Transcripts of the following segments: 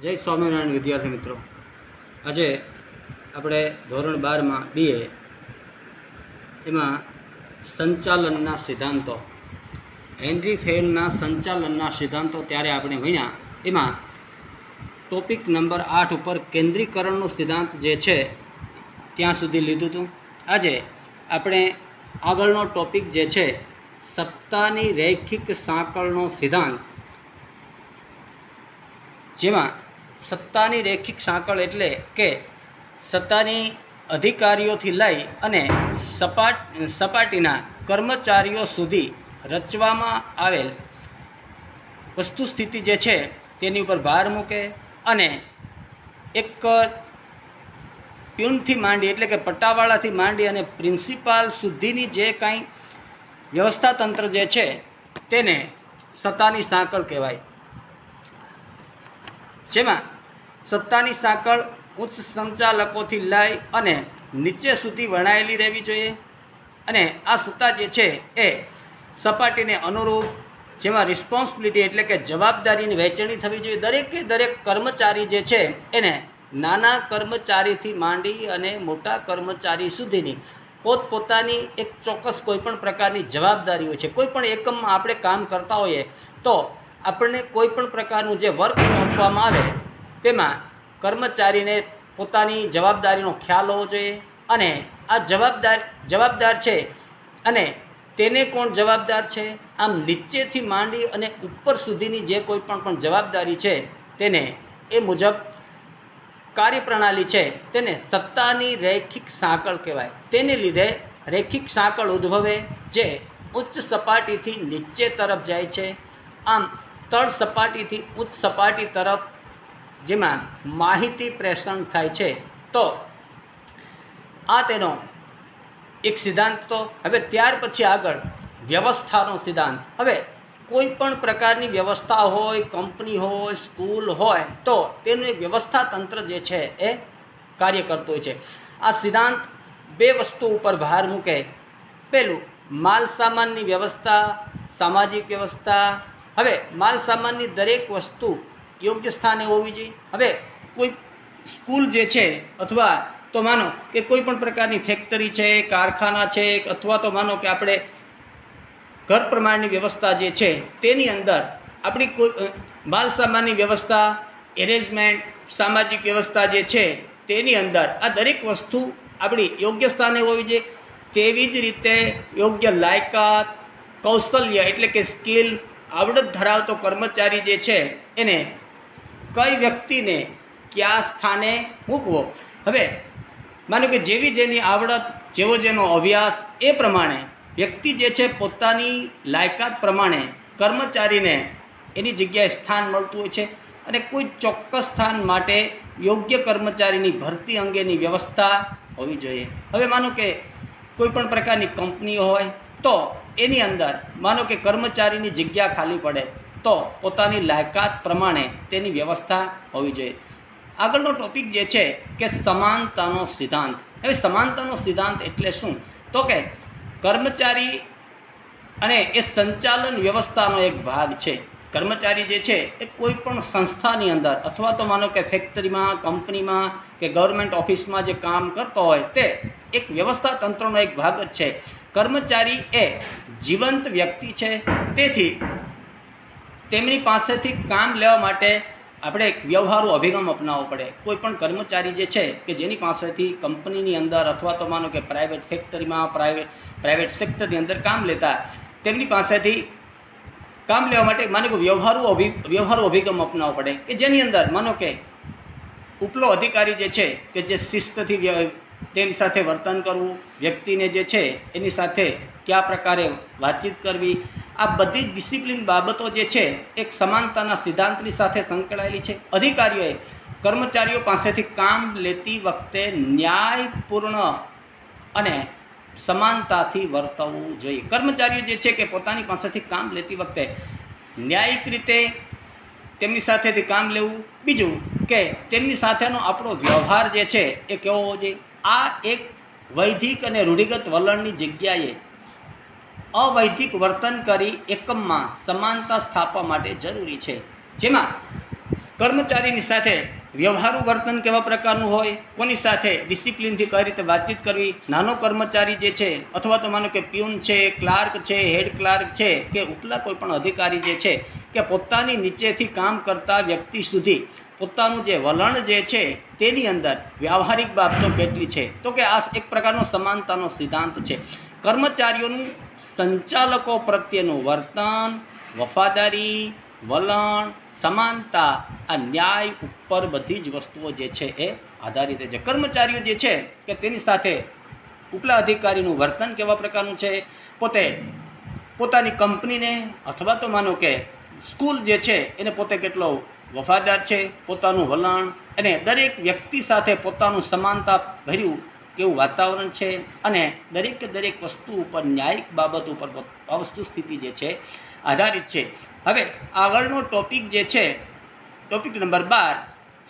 જય સ્વામિનારાયણ વિદ્યાર્થી મિત્રો, આજે આપણે ધોરણ 12માં બીએ એમાં સંચાલનના સિદ્ધાંતો, હેનરી ફેલના સંચાલનના સિદ્ધાંતો ત્યારે આપણે ભણ્યા. એમાં ટોપિક નંબર 8 ઉપર કેન્દ્રીકરણનો સિદ્ધાંત જે છે ત્યાં સુધી લીધું હતું. આજે આપણે આગળનો ટોપિક જે છે સત્તાની રૈખિક સાંકળનો સિદ્ધાંત, જેમાં સત્તાની રૈખિક સાંકળ એટલે કે સત્તાની અધિકારીઓથી લઈ અને સપાટીના કર્મચારીઓ સુધી રચવામાં આવેલ વસ્તુસ્થિતિ જે છે તેની ઉપર ભાર મૂકે અને એક પ્યુનથી માંડી એટલે કે પટ્ટાવાળાથી માંડી અને પ્રિન્સિપાલ સુધીની જે કાંઈ વ્યવસ્થા તંત્ર જે છે તેને સત્તાની સાંકળ કહેવાય. જેમાં સત્તાની સાંકળ ઉચ્ચ સંચાલકોથી લઈ અને નીચે સુધી વણાયેલી રહેવી જોઈએ અને આ સત્તા જે છે એ સપાટીને અનુરૂપ, જેમાં રિસ્પોન્સિબિલિટી એટલે કે જવાબદારીની વહેંચણી થવી જોઈએ. દરેકે દરેક કર્મચારી જે છે એને નાના કર્મચારીથી માંડી અને મોટા કર્મચારી સુધીની પોતપોતાની એક ચોક્કસ કોઈપણ પ્રકારની જવાબદારી હોય છે. કોઈપણ એકમમાં આપણે કામ કરતા હોઈએ તો આપણને કોઈપણ પ્રકારનું જે વર્ક આપવામાં આવે તેમાં કર્મચારીને પોતાની જવાબદારીનો ખ્યાલ હોવો જોઈએ અને આ જવાબદાર છે અને તેને કોણ જવાબદાર છે, આમ નીચેથી માંડી અને ઉપર સુધીની જે કોઈ પણ જવાબદારી છે તેને એ મુજબ કાર્યપ્રણાલી છે તેને સત્તાની રૈખિક સાંકળ કહેવાય. તેને લીધે રૈખિક સાંકળ ઉદ્ભવે જે ઉચ્ચ સપાટીથી નીચે તરફ જાય છે, આમ તળ સપાટીથી ઉચ્ચ સપાટી તરફ જેમાં માહિતી પ્રેષણ થાય છે. તો આ તેનો એક સિદ્ધાંત. તો હવે ત્યાર પછી આગળ વ્યવસ્થાનો સિદ્ધાંત. હવે કોઈ પણ પ્રકારની વ્યવસ્થા હોય, કંપની હોય, સ્કૂલ હોય તો તેનું એક વ્યવસ્થા તંત્ર જે છે એ કાર્ય કરતું હોય છે. આ સિદ્ધાંત બે વસ્તુ ઉપર ભાર મૂકે. પહેલું, માલ સામાનની વ્યવસ્થા, સામાજિક વ્યવસ્થા. હવે માલ સામાનની દરેક વસ્તુ યોગ્ય સ્થાને હોવી જોઈએ. હવે કોઈ સ્કૂલ જે છે અથવા તો માનો કે કોઈ પણ પ્રકારની ફેક્ટરી છે, કારખાના છે, અથવા તો માનો કે આપણે ઘર પ્રમાણની વ્યવસ્થા જે છે તેની અંદર આપણી કોઈ માલ સામાનની વ્યવસ્થા, એરેન્જમેન્ટ, સામાજિક વ્યવસ્થા જે છે તેની અંદર આ દરેક વસ્તુ આપણી યોગ્ય સ્થાને હોવી જોઈએ. તેવી જ રીતે યોગ્ય લાયકાત, કૌશલ્ય એટલે કે સ્કિલ, આવડત ધરાવતો કર્મચારી જે છે એને કઈ વ્યક્તિને કયા સ્થાને મૂકવો. હવે માનો કે જેવી જેની આવડત, જેવો જેનો અભ્યાસ, એ પ્રમાણે વ્યક્તિ જે છે પોતાની લાયકાત પ્રમાણે કર્મચારીને એની જગ્યાએ સ્થાન મળતું હોય છે અને કોઈ ચોક્કસ સ્થાન માટે યોગ્ય કર્મચારીની ભરતી અંગેની વ્યવસ્થા હોવી જોઈએ. હવે માનો કે કોઈ પણ પ્રકારની કંપની હોય તો એની અંદર માનો કે કર્મચારીની જગ્યા ખાલી પડે તો પોતાની લાયકાત પ્રમાણે તેની વ્યવસ્થા હોવી જોઈએ. આગળનો ટોપિક જે છે કે સમાનતાનો સિદ્ધાંત. હવે સમાનતાનો સિદ્ધાંત એટલે શું? તો કે કર્મચારી અને એ સંચાલન વ્યવસ્થાનો એક ભાગ છે. કર્મચારી જે છે એ કોઈ પણ સંસ્થાની અંદર અથવા તો માનો કે ફેક્ટરીમાં, કંપનીમાં કે ગવર્મેન્ટ ઓફિસમાં જે કામ કરતો હોય તે એક વ્યવસ્થા તંત્રનો એક ભાગ જ છે. કર્મચારી એ જીવંત વ્યક્તિ છે, તેથી તેમની પાસેથી કામ લેવા માટે આપણે એક વ્યવહારુ અભિગમ અપનાવવો પડે. કોઈ પણ કર્મચારી જે છે કે જેની પાસેથી કંપનીની અંદર અથવા તો માનો કે પ્રાઇવેટ ફેક્ટરીમાં, પ્રાઇવેટ સેક્ટરની અંદર કામ લેતા, તેમની પાસેથી કામ લેવા માટે માનો કે વ્યવહારુ અભિગમ અપનાવવો પડે કે જેની અંદર માનો કે ઉપલો અધિકારી જે છે કે જે શિસ્તથી તેની સાથે વર્તન કરવું, વ્યક્તિને જે છે એની સાથે કયા પ્રકારે વાતચીત કરવી, આ બધી ડિસિપ્લિન બાબતો જે છે એક સમાનતાના સિદ્ધાંતની સાથે સંકળાયેલી છે. અધિકારીઓએ કર્મચારીઓ પાસેથી કામ લેતી વખતે ન્યાયપૂર્ણ અને સમાનતાથી વર્તવું જોઈએ. કર્મચારીઓ જે છે કે પોતાની પાસેથી કામ લેતી વખતે ન્યાયિક રીતે તેમની સાથેથી કામ લેવું. બીજું કે તેમની સાથેનો આપણો વ્યવહાર જે છે એ કેવો હોવો જોઈએ. આ એક વૈધિક અને રૂઢિગત વલણની જગ્યાએ અવૈધિક વર્તન કરી એકમમાં સમાનતા સ્થાપવા માટે જરૂરી છે. જેમાં કર્મચારીની સાથે વ્યવહારુ વર્તન કેવા પ્રકારનું હોય, કોની સાથે ડિસિપ્લિનથી કઈ રીતે વાતચીત કરવી, નાનો કર્મચારી જે છે અથવા તો માનો કે પ્યુન છે, ક્લાર્ક છે, હેડ ક્લાર્ક છે કે ઉપલા કોઈ પણ અધિકારી જે છે કે પોતાની નીચેથી કામ કરતા વ્યક્તિ સુધી પોતાનું જે વલણ જે છે તેની અંદર વ્યવહારિક બાબતો કેટલી છે, તો કે આ એક પ્રકારનો સમાનતાનો સિદ્ધાંત છે. કર્મચારીઓનું સંચાલકો પ્રત્યેનું વર્તન, વફાદારી, વલણ, સમાનતા, આ ન્યાય ઉપર બધી જ વસ્તુઓ જે છે એ આધારિત છે. કર્મચારીઓ જે છે કે તેની સાથે ઉપલા અધિકારીનું વર્તન કેવા પ્રકારનું છે, પોતાની કંપનીને અથવા તો માનો કે સ્કૂલ જે છે એને પોતે કેટલો વફાદાર છે, પોતાનું વલણ અને દરેક વ્યક્તિ સાથે પોતાનું સમાનતા ભર્યું કેવું વાતાવરણ છે અને દરેક વસ્તુ ઉપર ન્યાયિક બાબત ઉપર વસ્તુ સ્થિતિ જે છે આધારિત છે. હવે આગળનો ટોપિક જે છે, ટોપિક નંબર 12,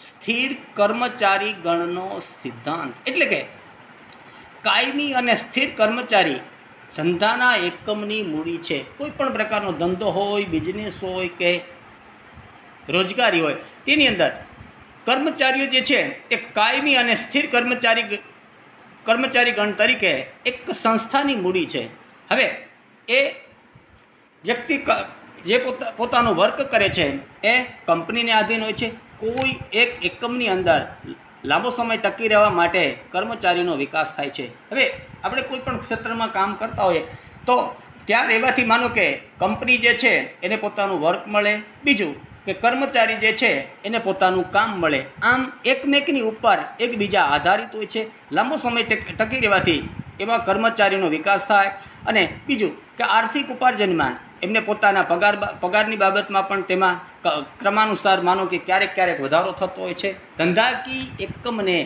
સ્થિર કર્મચારી ગણનો સિદ્ધાંત. એટલે કે કાયમી અને સ્થિર કર્મચારી ધંધાના એકમની મૂડી છે. કોઈ પણ પ્રકારનો ધંધો હોય, બિઝનેસ હોય કે રોજગારી હોય, તેની અંદર કર્મચારીઓ જે છે એ કાયમી અને સ્થિર કર્મચારી ગણ તરીકે એક સંસ્થાની મૂડી છે. હવે એ વ્યક્તિ જે પોતાનો વર્ક કરે છે એ કંપનીને આધીન હોય છે. કોઈ એક એકમની અંદર લાંબો સમય ટકી રહેવા માટે કર્મચારીનો વિકાસ થાય છે. હવે આપણે કોઈ પણ ક્ષેત્રમાં કામ કરતા હોઈએ તો ત્યાં રહેવાથી માનો કે કંપની જે છે એને પોતાનું વર્ક મળે, બીજું કે કર્મચારી જે છે એને પોતાનું કામ મળે. આમ એકમેકની ઉપર એકબીજા આધારિત હોય છે. લાંબો સમય ટકી રહેવાથી એમાં કર્મચારીનો વિકાસ થાય અને બીજું કે આર્થિક ઉપાર્જનમાં એમને પોતાના પગારની બાબતમાં પણ તેમાં ક્રમાનુસાર માનો કે ક્યારેક વધારો થતો હોય છે. ધંધાકીય એકમને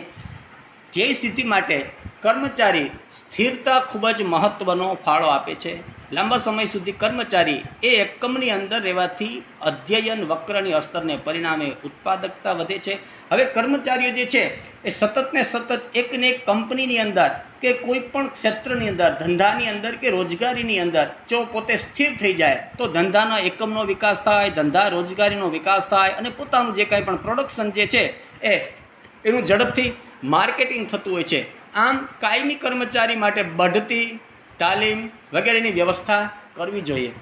ધ્યેય સ્થિતિ માટે કર્મચારી સ્થિરતા ખૂબ જ મહત્ત્વનો ફાળો આપે છે. લાંબા સમય સુધી કર્મચારી એ એકમની અંદર રહેવાથી અધ્યયન વક્રની અસરને પરિણામે ઉત્પાદકતા વધે છે. હવે કર્મચારીઓ જે છે એ સતત એકને એક કંપનીની અંદર કે કોઈ પણ ક્ષેત્રની અંદર, ધંધાની અંદર કે રોજગારીની અંદર જો પોતે સ્થિર થઈ જાય તો ધંધાના એકમનો વિકાસ થાય, ધંધા રોજગારીનો વિકાસ થાય અને પોતાનું જે કાંઈ પણ પ્રોડક્શન જે છે એનું ઝડપથી માર્કેટિંગ થતું હોય છે. આમ કાયમી કર્મચારી માટે બઢતી, તાલીમ વગેરેની વ્યવસ્થા કરવી જોઈએ.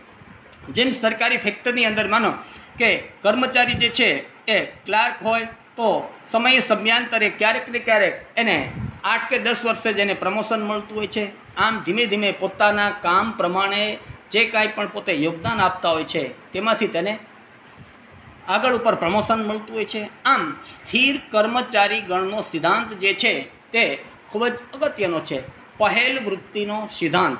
જેમ સરકારી ફેક્ટરીની અંદર માનો કે કર્મચારી જે છે એ ક્લાર્ક હોય તો સમયાંતરે ક્યારેક ને ક્યારેક એને 8 કે 10 વર્ષે જ એને પ્રમોશન મળતું હોય છે. આમ ધીમે ધીમે પોતાના કામ પ્રમાણે જે કાંઈ પણ પોતે યોગદાન આપતા હોય છે તેમાંથી તેને આગળ ઉપર પ્રમોશન મળતું હોય છે. આમ સ્થિર કર્મચારી ગણનો સિદ્ધાંત જે છે તે ખૂબ જ અગત્યનો છે. પહેલ વૃત્તિનો સિદ્ધાંત.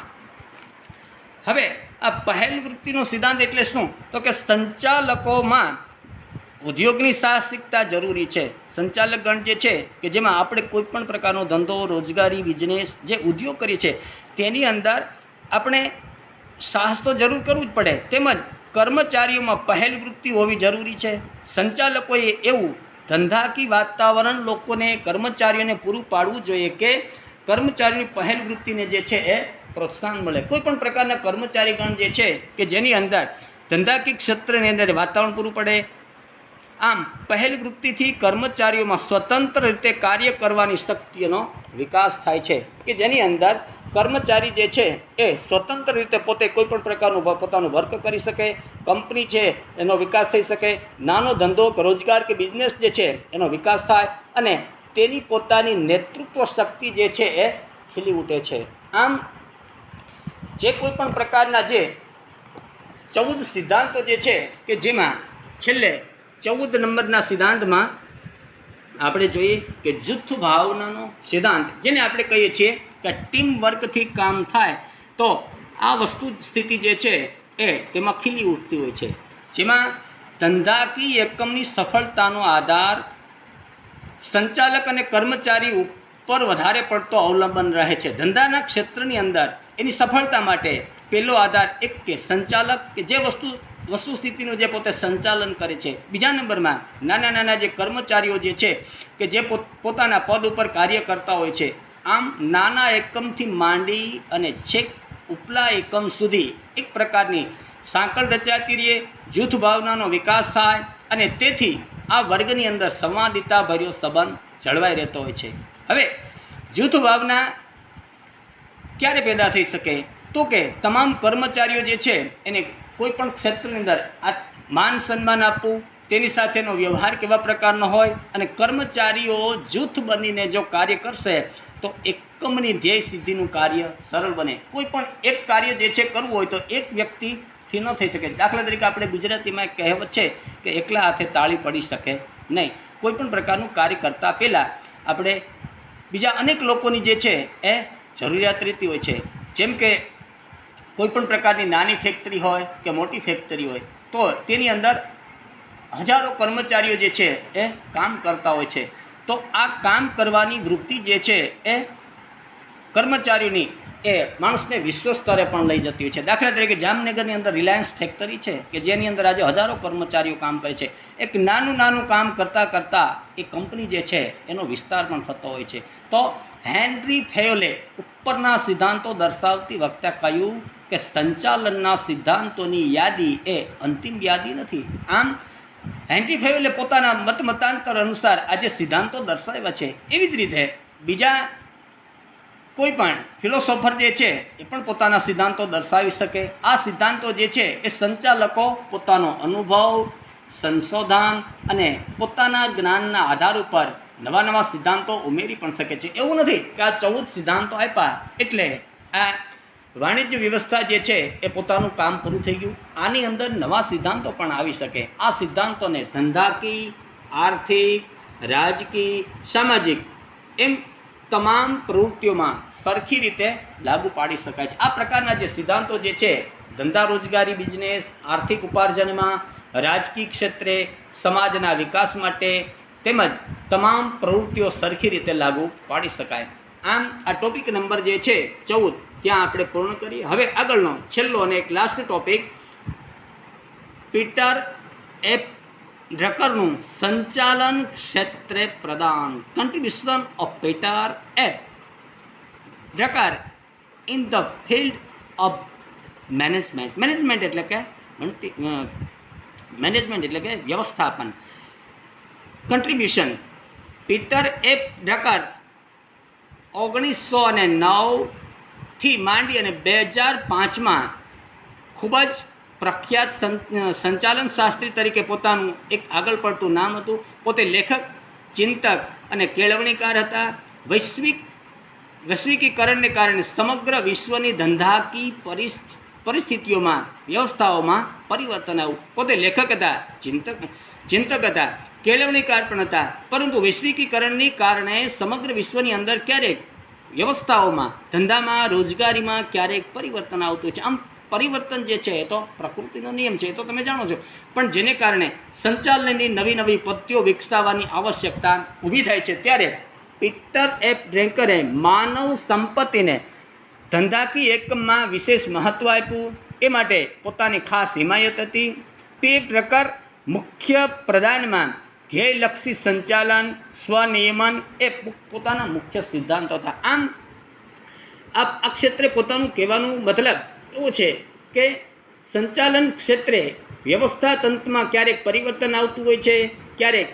હવે આ પહેલ વૃત્તિનો સિદ્ધાંત એટલે શું, તો કે સંચાલકોમાં ઉદ્યોગની સાહસિકતા જરૂરી છે. સંચાલક ગણ જે છે કે જેમાં આપણે કોઈ પણ પ્રકારનો ધંધો, રોજગારી, બિઝનેસ જે ઉદ્યોગ કરીએ છીએ તેની અંદર આપણે સાહસ તો જરૂર કરવું જ પડે, તેમજ કર્મચારીઓમાં પહેલ વૃત્તિ હોવી જરૂરી છે. સંચાલકોએ એવું ધંધાકીય વાતાવરણ લોકોને, કર્મચારીઓને પૂરું પાડવું જોઈએ કે કર્મચારીની પહેલ વૃત્તિને જે છે એ પ્રોત્સાહન મળે. કોઈ પણ પ્રકારના કર્મચારી ગણ જે છે કે જેની અંદર ધંધાકીય ક્ષેત્રની અંદર વાતાવરણ પૂરું પડે. આમ પહેલ વૃત્તિથી કર્મચારીઓમાં સ્વતંત્ર રીતે કાર્ય કરવાની શક્તિનો વિકાસ થાય છે કે જેની અંદર કર્મચારી જે છે એ સ્વતંત્ર રીતે પોતે કોઈ પણ પ્રકારનું પોતાનું વર્ક કરી શકે, કંપની છે એનો વિકાસ થઈ શકે, નાનો ધંધો રોજગાર કે બિઝનેસ જે છે એનો વિકાસ થાય અને તેની પોતાની નેતૃત્વ શક્તિ જે છે એ ખીલી ઉઠે છે. આમ જે કોઈ પણ પ્રકારના જે 14 સિદ્ધાંતો જે છે કે જેમાં છેલ્લે 14 નંબરના સિદ્ધાંતમાં આપણે જોઈએ કે જૂથ ભાવનાનો સિદ્ધાંત, જેને આપણે કહીએ છીએ કે ટીમ વર્કથી કામ થાય તો આ વસ્તુ સ્થિતિ જે છે એ તેમાં ખીલી ઉઠતી હોય છે. જેમાં ધંધાકીય એકમની સફળતાનો આધાર સંચાલક અને કર્મચારી ઉપર વધારે પડતો અવલંબન રહે છે. ધંધાના ક્ષેત્રની અંદર એની સફળતા માટે પહેલો આધાર એક કે સંચાલક કે જે વસ્તુ સ્થિતિનું જે પોતે સંચાલન કરે છે. બીજા નંબરમાં નાના જે કર્મચારીઓ જે છે કે જે પોતાના પદ ઉપર કાર્ય કરતા હોય છે. આમ નાના એકમથી માંડી અને છેક ઉપલા એકમ સુધી એક પ્રકારની સાંકળ રચાતી રહે, જૂથ ભાવનાનો વિકાસ થાય અને તેથી આ વર્ગની અંદર સંવાદિતા ભર્યો સંબંધ જળવાઈ રહેતો હોય છે. હવે જૂથ ભાવના ક્યારે પેદા થઈ શકે? તો કે તમામ કર્મચારીઓ જે છે એને કોઈ પણ ક્ષેત્રની અંદર આ માન સન્માન આપવું, તેની સાથેનો વ્યવહાર કેવા પ્રકારનો હોય, અને કર્મચારીઓ જૂથ બનીને જો કાર્ય કરશે તો એકમની ધ્યેય સિદ્ધિનું કાર્ય સરળ બને. કોઈ પણ એક કાર્ય જે છે કરવું હોય તો એક વ્યક્તિથી ન થઈ શકે. દાખલા તરીકે આપણે ગુજરાતીમાં એક કહેવત છે કે એકલા હાથે તાળી પડી શકે નહીં. કોઈ પણ પ્રકારનું કાર્ય કરતાં પહેલાં આપણે બીજા અનેક લોકોની જે છે એ જરૂરિયાત રહેતી હોય છે. જેમ કે કોઈ પણ પ્રકારની નાની ફેક્ટરી હોય કે મોટી ફેક્ટરી હોય તો તેની અંદર હજારો કર્મચારીઓ જે છે એ કામ કરતા હોય છે. તો આ કામ કરવાની વૃત્તિ જે છે એ કર્મચારીઓની એ માણસને વિશ્વ સ્તરે પણ લઈ જતી હોય છે. દાખલા તરીકે જામનગરની અંદર રિલાયન્સ ફેક્ટરી છે કે જેની અંદર આજે હજારો કર્મચારીઓ કામ કરે છે. એક નાનું કામ કરતાં એ કંપની જે છે એનો વિસ્તાર પણ થતો હોય છે. તો હેનરી ફેયોલે ઉપરના સિદ્ધાંતો દર્શાવતી વખતે કહ્યું કે સંચાલનના સિદ્ધાંતોની યાદી એ અંતિમ યાદી નથી. આમ હેનરી ફેયોલે પોતાના મતાંતર અનુસાર આજે સિદ્ધાંતો દર્શાવ્યા છે. એવી જ રીતે બીજા કોઈ પણ ફિલોસોફર જે છે એ પણ પોતાના સિદ્ધાંતો દર્શાવી શકે. આ સિદ્ધાંતો જે છે એ સંચાલકો પોતાનો અનુભવ, સંશોધન અને પોતાના જ્ઞાનના આધાર ઉપર નવા સિદ્ધાંતો ઉમેરી પણ શકે છે. એવું નથી કે આ 14 સિદ્ધાંતો આપ્યા એટલે આ વાણિજ્ય વ્યવસ્થા જે છે એ પોતાનું કામ પૂરું થઈ ગયું. આની અંદર નવા સિદ્ધાંતો પણ આવી શકે. આ સિદ્ધાંતોને ધંધાકીય, આર્થિક, રાજકીય, સામાજિક એમ તમામ પ્રવૃત્તિઓમાં સરખી રીતે લાગુ પાડી શકાય છે. આ પ્રકારના જે સિદ્ધાંતો જે છે ધંધા રોજગારી, બિઝનેસ, આર્થિક ઉપાર્જનમાં, રાજકીય ક્ષેત્રે, સમાજના વિકાસ માટે તેમજ તમામ પ્રવૃત્તિઓ સરખી રીતે લાગુ પાડી શકાય. આમ આ ટોપિક નંબર જે છે 14 ત્યાં આપણે પૂર્ણ કરીએ. હવે આગળનો છેલ્લો અને એક લાસ્ટ ટોપિક પીટર એફ ડ્રકરનું સંચાલન ક્ષેત્રે પ્રદાન, contribution of Peter F Drucker in the field of management. Management એટલે કે વ્યવસ્થાપન. કન્ટ્રીબ્યુશન પીટર એફ ડ્રકર 1909 થી માંડી અને 2005માં ખૂબ જ પ્રખ્યાત સંચાલન શાસ્ત્રી તરીકે પોતાનું એક આગળ પડતું નામ હતું. પોતે લેખક, ચિંતક અને કેળવણીકાર હતા. વૈશ્વિકીકરણને કારણે સમગ્ર વિશ્વની ધંધાકીય પરિસ્થિતિઓમાં, વ્યવસ્થાઓમાં પરિવર્તન આવ્યું. પોતે લેખક હતા, ચિંતક હતા, કેળવણીકાર પણ હતા. પરંતુ વૈશ્વિકીકરણને કારણે સમગ્ર વિશ્વની અંદર ક્યારેક વ્યવસ્થાઓમાં, ધંધામાં, રોજગારીમાં ક્યારેક પરિવર્તન આવતું છે. આમ પરિવર્તન જે છે એ તો પ્રકૃતિનો નિયમ છે, એ તો તમે જાણો છો. પણ જેને કારણે સંચાલનની નવી પદ્ધતિઓ વિકસાવવાની આવશ્યકતા ઊભી થાય છે ત્યારે પીટર એફ ડ્રકરે માનવ સંપત્તિને ધંધાકીય એકમમાં વિશેષ મહત્ત્વ આપ્યું. એ માટે પોતાની ખાસ હિમાયત હતી. પીટર ડ્રકર મુખ્ય પ્રધાનમાં ધ્યેયલક્ષી સંચાલન, સ્વનિયમન એ પોતાના મુખ્ય સિદ્ધાંતો હતા. આમ આ ક્ષેત્રે પોતાનું કહેવાનું મતલબ એવું છે કે સંચાલન ક્ષેત્રે વ્યવસ્થા તંત્રમાં ક્યારેક પરિવર્તન આવતું હોય છે, ક્યારેક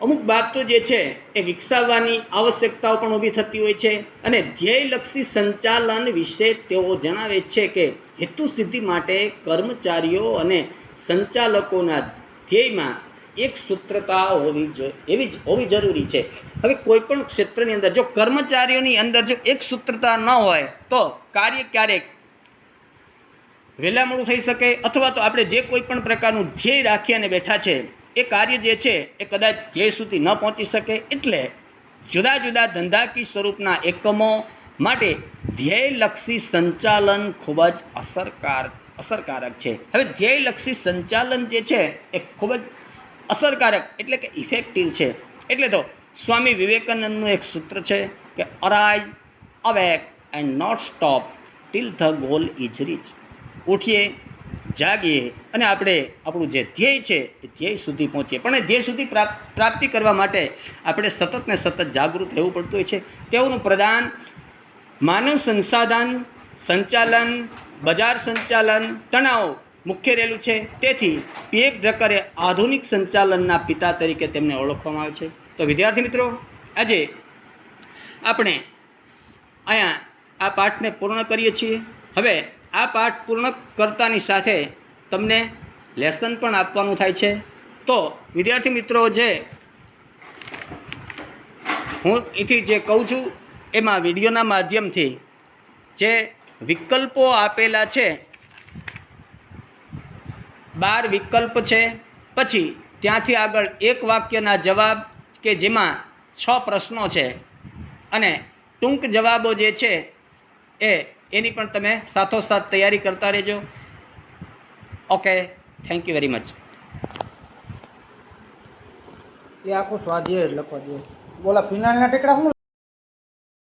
અમુક બાબતો જે છે એ વિકસાવવાની આવશ્યકતાઓ પણ ઊભી થતી હોય છે. અને ધ્યેયલક્ષી સંચાલન વિશે તેઓ જણાવે છે કે હેતુ સિદ્ધિ માટે કર્મચારીઓ અને સંચાલકોના ધ્યેયમાં એક સૂત્રતા હોવી જરૂરી છે. હવે કોઈપણ ક્ષેત્રની અંદર જો કર્મચારીઓની અંદર જો એક સૂત્રતા ન હોય તો કાર્ય ક્યારેક વહેલા મોડું થઈ શકે, અથવા તો આપણે જે કોઈ પણ પ્રકારનું ધ્યેય રાખી અને બેઠા છે એ કાર્ય જે છે એ કદાચ ધ્યેય સુધી ન પહોંચી શકે. એટલે જુદા જુદા ધંધાકીય સ્વરૂપના એકમો માટે ધ્યેયલક્ષી સંચાલન ખૂબ જ અસરકારક છે. હવે ધ્યેયલક્ષી સંચાલન જે છે એ ખૂબ જ અસરકારક એટલે કે ઇફેક્ટિવ છે. એટલે તો સ્વામી વિવેકાનંદનું એક સૂત્ર છે કે arise, awake and not stop till the goal is reach. ઉઠીએ, જાગીએ અને આપણે આપણું જે ધ્યેય છે એ ધ્યેય સુધી પહોંચીએ. પણ એ ધ્યેય સુધી પ્રાપ્તિ કરવા માટે આપણે સતત જાગૃત રહેવું પડતું હોય છે. તેઓનું પ્રદાન માનવ સંસાધન સંચાલન, બજાર સંચાલન, તણાવ મુખ્ય રહેલું છે. તેથી પીએફ ઢક્કરે આધુનિક સંચાલનના પિતા તરીકે તેમને ઓળખવામાં આવે છે. તો વિદ્યાર્થી મિત્રો, આજે આપણે અહીંયા આ પાઠને પૂર્ણ કરીએ છીએ. હવે આ પાઠ પૂર્ણ કરતાની સાથે તમને લેસન પણ આપવાનું થાય છે. તો વિદ્યાર્થી મિત્રો, જે હું અહીંથી જે કહું છું એમાં વિડીયોના માધ્યમથી જે વિકલ્પો આપેલા છે, 12 વિકલ્પ છે, પછી ત્યાંથી આગળ એક વાક્યના જવાબ કે જેમાં 6 પ્રશ્નો છે અને ટૂંક જવાબો જે છે એની પણ તમે સાથોસાથ તૈયારી કરતા રહેજો. Okay, thank you very much. એ આખું સ્વાધ્યાય લખવા દે. બોલા ફિનાલના ટેકડા શું